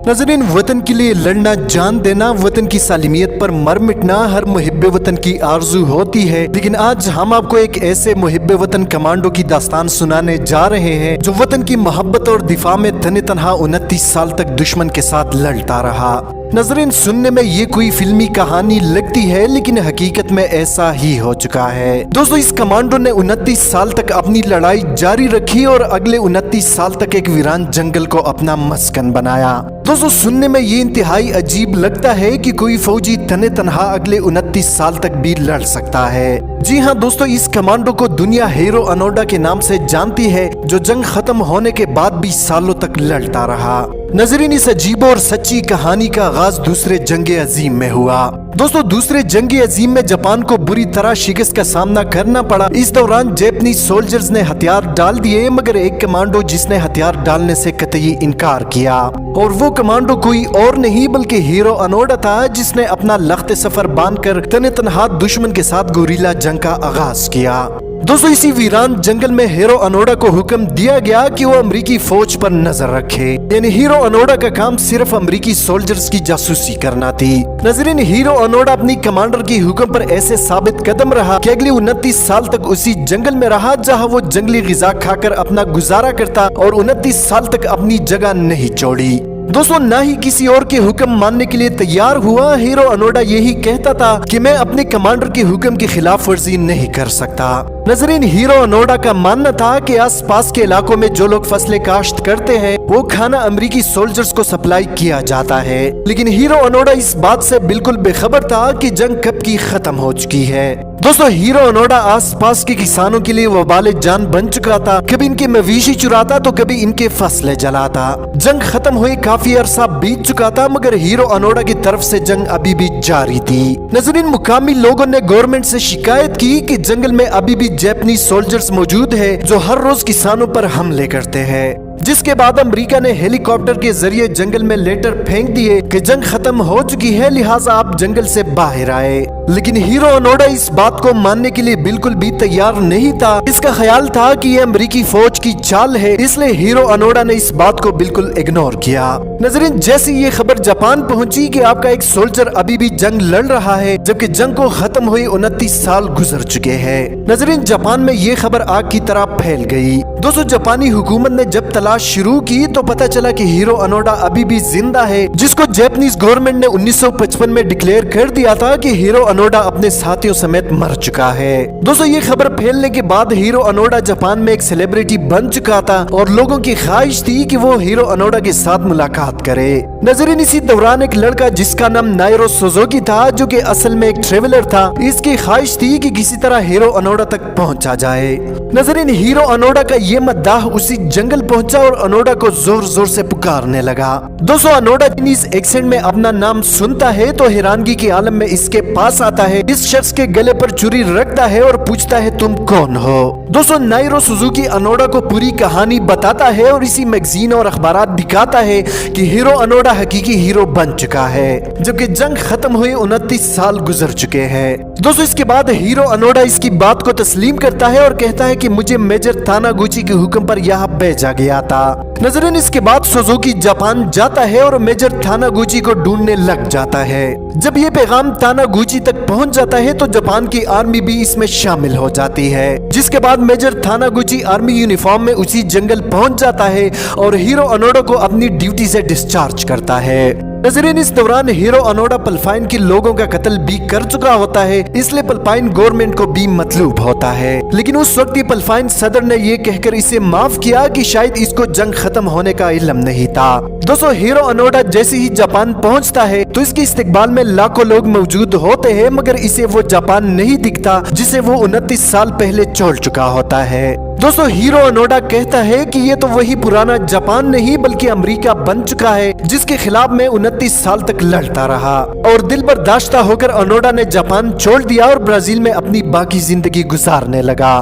नाज़रीन, वतन के लिए लड़ना, जान देना, वतन की सालिमियत पर मर मिटना हर मुहिब्बे वतन की आरज़ू होती है। लेकिन आज हम आपको एक ऐसे मुहिब्बे वतन कमांडो की दास्तान सुनाने जा रहे हैं जो वतन की मोहब्बत और दिफा में तने तनहा 29 साल तक दुश्मन के साथ लड़ता रहा। नाज़रीन, सुनने में ये कोई फिल्मी कहानी लगती है, लेकिन हकीकत में ऐसा ही हो चुका है। दोस्तों, इस कमांडो ने 29 साल तक अपनी लड़ाई जारी रखी और अगले 29 साल तक एक वीरान जंगल को अपना मस्कन बनाया। दोस्तों, सुनने में ये इंतहाई अजीब लगता है कि कोई फौजी तने तनहा अगले 29 साल तक भी लड़ सकता है। जी हाँ दोस्तों, इस कमांडो को दुनिया हीरो ओनोडा के नाम से जानती है, जो जंग खत्म होने के बाद भी सालों तक लड़ता रहा। नाज़रीन, इस अजीब और सच्ची कहानी का आगाज दूसरे जंग अजीम में हुआ। दोस्तों, दूसरे जंग अजीम में जापान को बुरी तरह शिकस्त का सामना करना पड़ा। इस दौरान जापानी सोल्जर्स ने हथियार डाल दिए, मगर एक कमांडो जिसने हथियार डालने से कतई इनकार किया, और वो कमांडो कोई और नहीं बल्कि हीरो ओनोडा था, जिसने अपना लख्त सफर बांधकर तने तनहा दुश्मन के साथ गोरिल्ला जंग का आगाज किया। दोस्तों, इसी वीरान जंगल में हीरो ओनोडा को हुक्म दिया गया कि वो अमेरिकी फौज पर नजर रखे, यानी हीरो ओनोडा का काम सिर्फ अमेरिकी सोल्जर्स की जासूसी करना थी। नाज़रीन, हीरो ओनोडा अपनी कमांडर की हुक्म पर ऐसे साबित कदम रहा कि अगले 29 साल तक उसी जंगल में रहा जहां वो जंगली गिजा खाकर अपना गुजारा करता और 29 साल तक अपनी जगह नहीं छोड़ी। दोस्तों, ना ही किसी और के हुक्म मानने के लिए तैयार हुआ। हीरो ओनोडा यही कहता था कि मैं अपने कमांडर के हुक्म की खिलाफ वर्जी नहीं कर सकता। नाज़रीन, हीरो ओनोडा का मानना था कि आस पास के इलाकों में जो लोग फसलें काश्त करते हैं वो खाना अमेरिकी सोल्जर्स को सप्लाई किया जाता है, लेकिन हीरो ओनोडा इस बात से बिल्कुल बेखबर था कि जंग कब की खत्म हो चुकी है। दोस्तों, हीरो ओनोडा आस पास के किसानों के लिए वबाले जान बन चुका था। कभी इनके मवेशी चुराता तो कभी इनके फसलें जलाता। जंग खत्म हुए काफी अरसा बीत चुका था, मगर हीरो ओनोडा की तरफ से जंग अभी भी जारी थी। नाज़रीन, मुकामी लोगों ने गवर्नमेंट से शिकायत की कि जंगल में अभी भी जापानी सोल्जर्स मौजूद है जो हर रोज किसानों पर हमले करते हैं। जिसके बाद अमेरिका ने हेलीकॉप्टर के जरिए जंगल में लेटर फेंक दिए कि जंग खत्म हो चुकी है, लिहाजा आप जंगल से बाहर आए। लेकिन हीरो ओनोडा इस बात को मानने के लिए बिल्कुल भी तैयार नहीं था। इसका ख्याल था कि ये अमेरिकी फौज की चाल है, इसलिए हीरो ओनोडा ने इस बात को बिल्कुल इग्नोर किया। नाज़रीन, जैसे ये खबर जापान पहुंची कि आपका एक सोल्जर अभी भी जंग लड़ रहा है, जबकि जंग को खत्म हुए 29 साल गुजर चुके हैं। नाज़रीन, जापान में ये खबर आग की तरह फैल गई। दोस्तों, जापानी हुकूमत ने जब तलाश शुरू की तो पता चला कि हीरो ओनोडा अभी भी जिंदा है, जिसको जापानीज गवर्नमेंट ने 1955 में डिक्लेयर कर दिया था कि हीरो ओनोडा अपने साथियों समेत मर चुका है। दोस्तों, ये खबर फैलने के बाद हीरो ओनोडा जापान में एक सेलिब्रिटी बन चुका था और लोगों की ख्वाहिश थी कि वो हीरो ओनोडा के साथ मुलाकात करे। नाज़रीन, इसी दौरान एक लड़का जिसका नाम नाइरो सुजुकी था, जो कि असल में एक ट्रेवलर था, इसकी ख्वाहिश थी कि किसी तरह हीरो ओनोडा तक पहुंचा जाए। नाज़रीन, हीरो ओनोडा का ये मद्दाह उसी जंगल पहुंचा और ओनोडा को जोर जोर से पुकारने लगा। दोस्तों, ओनोडा चाइनीज एक्सेंट में अपना नाम सुनता है तो हैरानगी के आलम में इसके पास आता है, इस शख्स के गले पर छुरी रखता है और पूछता है तुम कौन हो। दोस्तों, नाइरो सुजुकी ओनोडा को पूरी कहानी बताता है और इसी मैगजीन और अखबारात दिखाता है कि हीरो ओनोडा हकीकी हीरो बन चुका है, जबकि जंग खत्म हुए 29 साल गुजर चुके हैं। दोस्तों, इसके बाद हीरो ओनोडा इसकी बात को तस्लीम करता है और कहता है कि मुझे मेजर तानागुची के हुक्म पर यहाँ भेजा गया था। नाज़रीन, इसके बाद सुजुकी जापान जाता है और मेजर तानागुची को ढूंढने लग जाता है। जब ये पैगाम तानागुची तक पहुंच जाता है तो जापान की आर्मी भी इसमें शामिल हो जाती है। जिसके बाद मेजर तानागुची आर्मी यूनिफॉर्म में उसी जंगल पहुंच जाता है और हीरो ओनोडा को अपनी ड्यूटी से डिस्चार्ज करता है। नाज़रीन, इस दौरान हीरो ओनोडा पल्पाइन के लोगों का कत्ल भी कर चुका होता है, इसलिए पल्पाइन गवर्नमेंट को भी मतलूब होता है। लेकिन उस वक्त ही पल्पाइन सदर ने ये कहकर इसे माफ किया कि शायद इसको जंग खत्म होने का इल्म नहीं था। दोस्तों, हीरो ओनोडा जैसे ही जापान पहुंचता है तो इसके इस्तकबाल में लाखों लोग मौजूद होते हैं, मगर इसे वो जापान नहीं दिखता जिसे वो 29 साल पहले छोड़ चुका होता है। दोस्तों, हीरो ओनोडा कहता है कि ये तो वही पुराना जापान नहीं बल्कि अमेरिका बन चुका है, जिसके खिलाफ मैं 29 साल तक लड़ता रहा। और दिल बर्दाश्ता होकर ओनोडा ने जापान छोड़ दिया और ब्राजील में अपनी बाकी जिंदगी गुजारने लगा।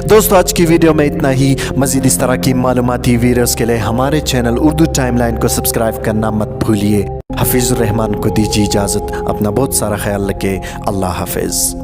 दोस्तों, आज की वीडियो में इतना ही। मजीद इस तरह की मालूमाती वीडियोस के लिए हमारे चैनल उर्दू टाइमलाइन को सब्सक्राइब करना मत भूलिए। हफीजुर रहमान को दीजिए इजाजत। अपना बहुत सारा ख्याल रखें। अल्लाह हाफिज।